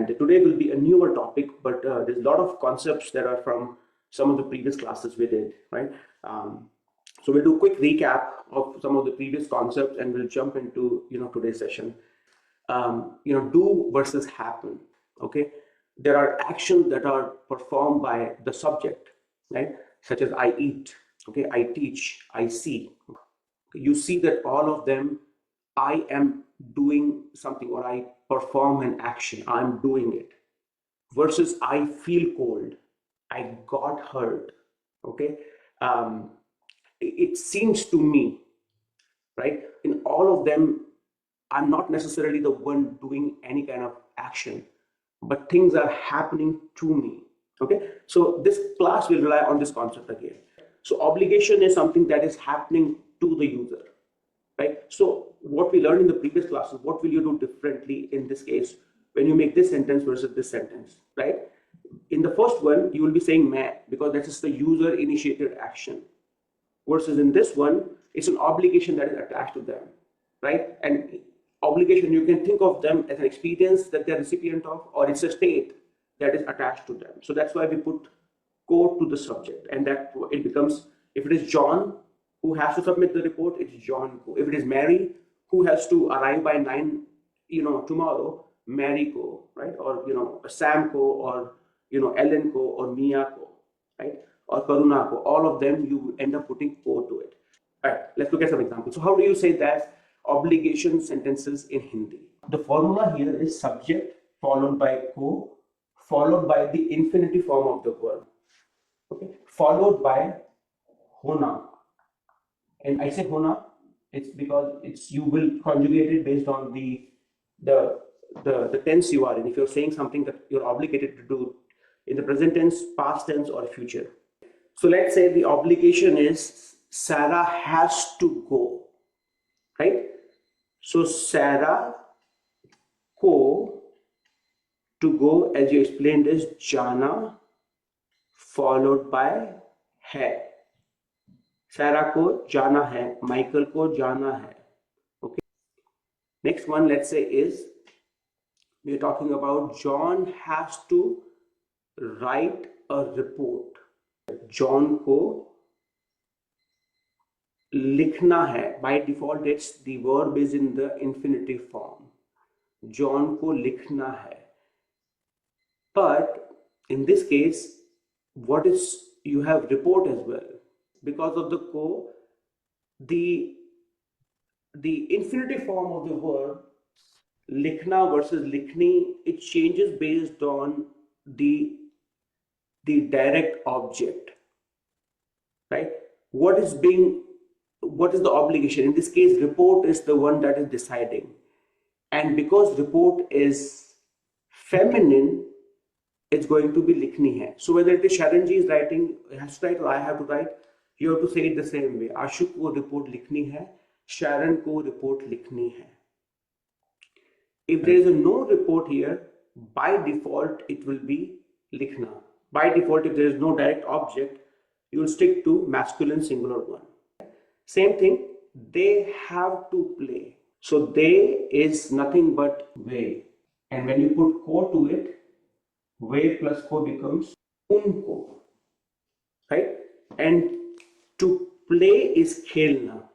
And today will be a newer topic, but there's a lot of concepts that are from some of the previous classes we did, right? So we'll do a quick recap of some of the previous concepts, and we'll jump into today's session. Do versus happen. Okay, there are actions that are performed by the subject, right? Such as I eat. Okay, I teach. I see. Okay, you see that all of them, I am doing something, or I perform an action. I'm doing it. Versus I feel cold. I got hurt. Okay, it seems to me, right? In all of them, I'm not necessarily the one doing any kind of action, but things are happening to me. Okay, so this class will rely on this concept again. So obligation is something that is happening to the user, right? So what we learned in the previous classes, what will you do differently in this case when you make this sentence versus this sentence, right? In the first one, you will be saying "मैं" because that is the user initiated action, versus in this one, it's an obligation that is attached to them, right? And obligation, you can think of them as an experience that they're recipient of, or it's a state that is attached to them. So that's why we put "co" to the subject, and that it becomes, if it is John who has to submit the report, it's John Co. If it is Mary who has to arrive by 9 tomorrow, Mary Co, right? Or Sam Co, or Ellen Co, or Mia Co, right? Or Karuna Co. All of them you end up putting "co" to it. All right, let's look at some examples. So how do you say that obligation sentences in Hindi? The formula here is subject followed by "co" followed by the infinitive form of the verb, okay, followed by "hona." And I say "hona," it's because you will conjugate it based on the tense you are in. If you're saying something that you're obligated to do in the present tense, past tense, or future. So let's say the obligation is Sarah has to go, right? So Sarah ko, to go, as you explained, is jana followed by hai. Sarah ko jana hai, Michael ko jana hai. Okay. Next one, let's say, is we're talking about John has to write a report. John को लिखना है. By default, it's the verb is in the infinitive form. John को लिखना है. But in this case, what is, you have report as well. Because of the ko, the infinitive form of the verb likhna versus likhni, it changes based on the direct object, right? What is the obligation? In this case, report is the one that is deciding. And because report is feminine, it's going to be likhni hai. So whether it is Sharon ji is writing, has to write, or I have to write, you have to say it the same way. Ashu ko report likhni hai, Sharon ko report likhni hai. If there is a no report here, by default, it will be likhna. By default, if there is no direct object, you will stick to masculine singular one. Same thing, they have to play. So they is nothing but way. And when you put ko to it, way plus ko becomes unko, right? And to play is khelna.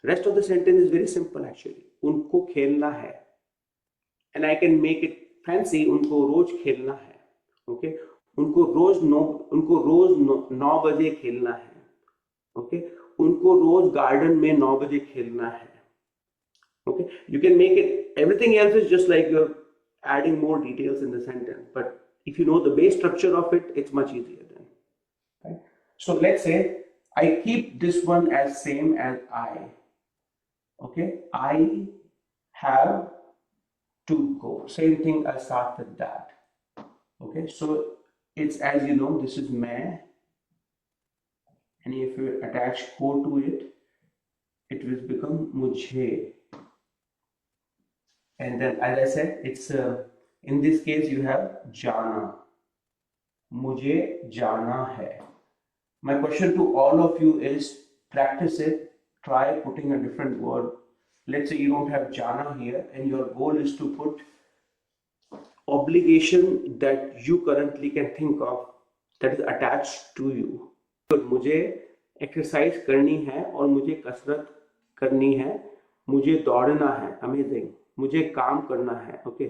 Rest of the sentence is very simple actually. Unko khelna hai. And I can make it fancy. Unko roz khelna hai. Okay. उनको रोज 9 बजे खेलना है. Okay, उनको रोज garden में 9 बजे खेलना है. Okay, you can make it, everything else is just like you're adding more details in the sentence, but if you know the base structure of it, it's much easier then. Right? So let's say I keep this one as same as I. Okay, I have to go. Same thing, I start with that. Okay, so it's, as you know, this is मैं, and if you attach ko to it, it will become मुझे. And then, as I said, it's in this case you have जाना. मुझे जाना है. My question to all of you is, practice it. Try putting a different word. Let's say you don't have jana here, and your goal is to put obligation that you currently can think of that is attached to you. तो मुझे exercise करनी है और मुझे कसरत करनी है, मुझे दौड़ना है, अमेजिंग, मुझे काम करना है, ओके,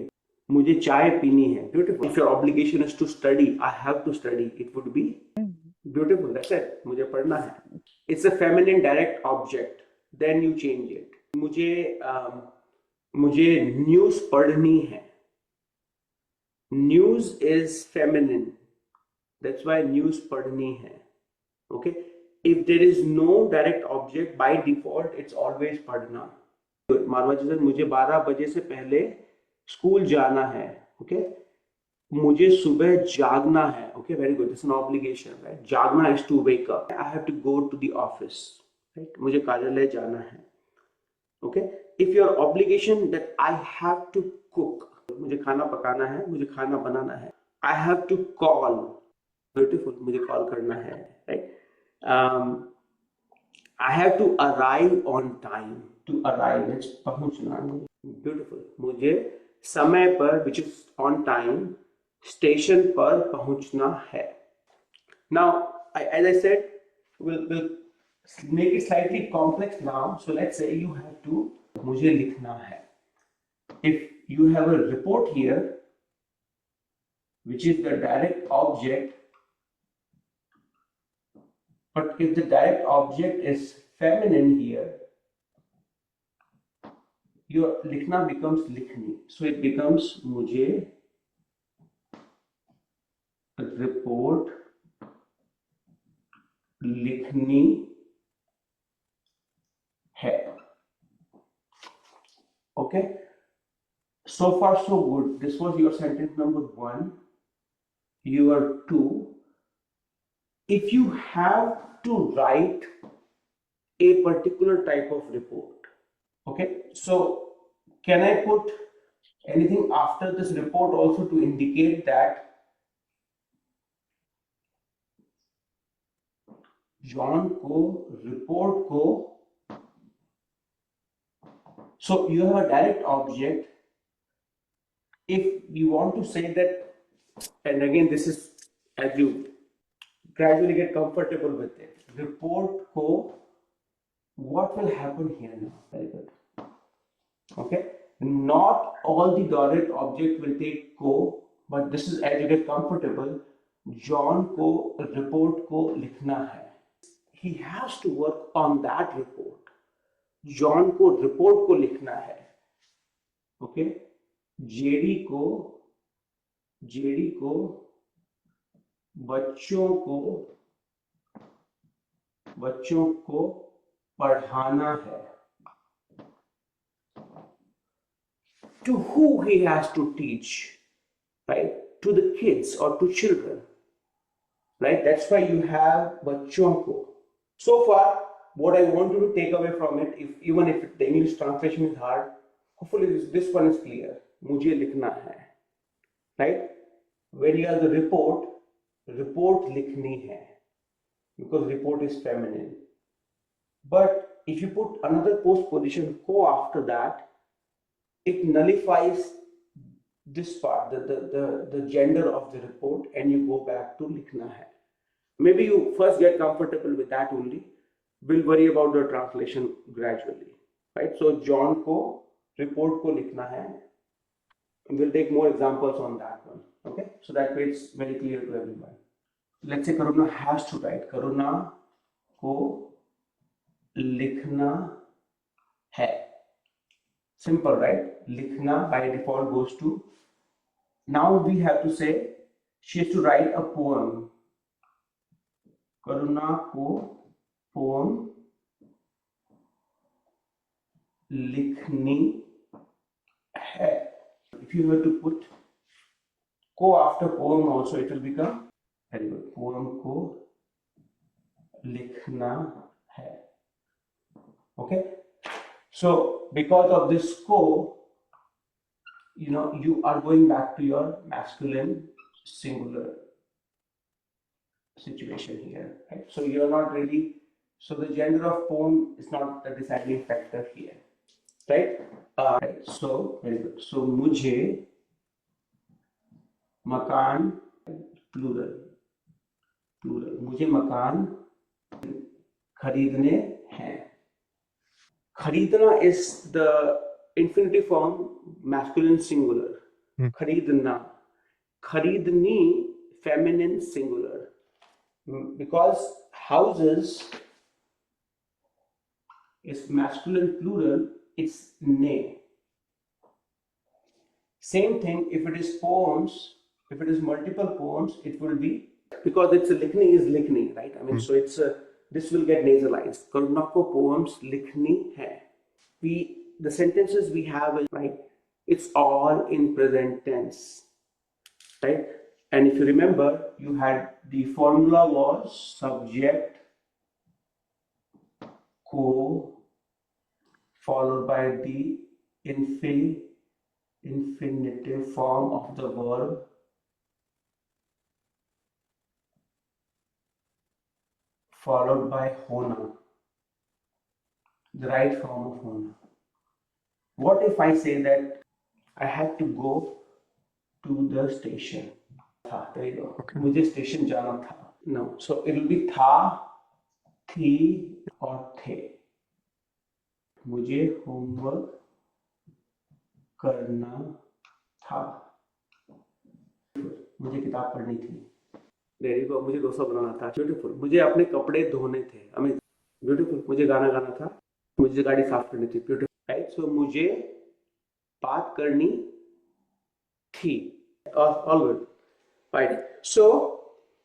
मुझे चाय पीनी है, beautiful. If your obligation is to study, I have to study, it would be beautiful. That's it, मुझे पढ़ना है. It's a feminine direct object, then you change it. मुझे न्यूज पढ़नी है. News is feminine, that's why news पढ़नी है. Okay, if there is no direct object, by default it's always पढ़ना. मारवा जी sir, मुझे 12 बजे से पहले स्कूल जाना है. Okay, मुझे सुबह जागना है. Okay, very good, it's an obligation, right? जागना is to wake up. I have to go to the office, right? मुझे कार्यालय जाना है. Okay, if your obligation that I have to cook, मुझे खाना पकाना है, मुझे खाना बनाना है. I have to call, beautiful, मुझे कॉल करना है, right. I have to arrive on time. To arrive means पहुंचना, ब्यूटीफुल, मुझे समय पर, which is on time, station पर पहुंचना है. Now as I said, we'll make it slightly complex now. So let's say you have to, मुझे लिखना है. If you have a report here which is the direct object, but if the direct object is feminine here, your लिखना becomes लिखनी. So it becomes मुझे report लिखनी है. Okay, so far so good. This was your sentence number 1. Your 2. If you have to write a particular type of report, okay, so can I put anything after this report also to indicate that John को report को, so you have a direct object. If you want to say that, and again this is as you gradually get comfortable with it, report को, what will happen here now? Very good. Okay, not all the direct object will take को, but this is as you get comfortable. John को report को लिखना है. He has to work on that report. John को report को लिखना है. Okay, JD को बच्चों को पढ़ाना है. To who he has to teach, right? To the kids or to children, right? That's why you have बच्चों को. So far, what I want you to take away from it, even if the English translation is hard, hopefully this one is clear. मुझे लिखना है, right? When you have the report लिखनी है, because report is feminine. But if you put another postposition को after that, it nullifies this part, the gender of the report, and you go back to लिखना है. Maybe you first get comfortable with that only. We'll worry about the translation gradually, right? So John को report को लिखना है. We'll take more examples on that one. Okay, so that way it's very clear to everyone. Let's say Karuna has to write. Karuna को लिखना है. Simple, right? लिखना by default goes to. Now we have to say she has to write a poem. Karuna को poem लिखनी है. If you were to put को after poem also, it will become very good. Poem को लिखना है. Okay. So because of this को, you are going back to your masculine singular situation here, right? So you're not really, so the gender of poem is not the deciding factor here, right? Right. So very good. So मुझे मकान plural, plural, मुझे मकान खरीदने हैं। खरीदना is the infinitive form masculine singular. खरीदना, खरीदनी feminine singular, because houses is masculine plural, it's ne. Same thing if it is poems, if it is multiple poems, it will be, because it's a likhni is likhni, right? I mean, so it's a, this will get nasalized. Karuna ko poems likhni hai. The sentences we have is, right, it's all in present tense, right? And if you remember, you had the formula was subject ko followed by the infinitive form of the verb followed by hona, the right form of hona. What if I say that I had to go to the station? There you go. Okay. मुझे station जाना था. No, so it will be था, थी और थे. मुझे homework करना था. मुझे किताब पढ़नी थी. Very good. मुझे डोसा बनाना था. ब्यूटीफुल. मुझे अपने कपड़े धोने थे. अमेजिंग. ब्यूटीफुल. मुझे गाना गाना था. मुझे गाड़ी साफ करनी थी. ब्यूटीफुल. राइट. सो मुझे बात करनी थी. All good. Right. So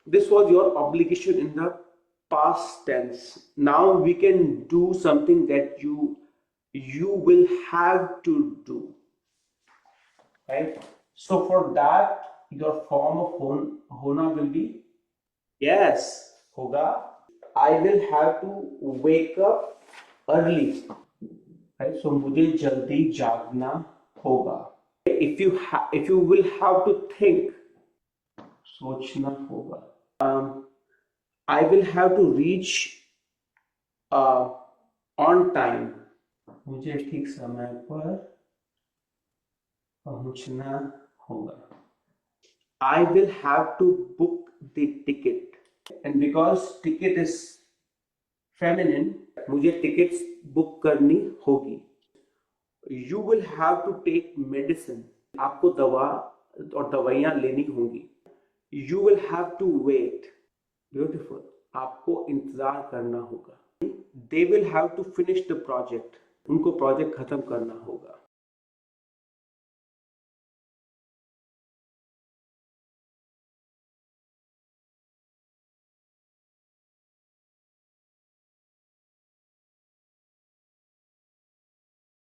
this was your obligation in the past tense. Now we can do something that you will have to do. Right. So for that, your form of hona will be, yes, hoga. I will have to wake up early. Right. So मुझे जल्दी जागना होगा. If you will have to think, सोचना होगा. I will have to reach on time. मुझे ठीक समय पर पहुंचना होगा. I will have to book the ticket. And because ticket is feminine, मुझे tickets book करनी होगी. You will have to take medicine. आपको दवा और दवाइयाँ लेनी होंगी. You will have to wait. Beautiful. आपको इंतजार करना होगा. They will have to finish the project. उनको प्रोजेक्ट खत्म करना होगा.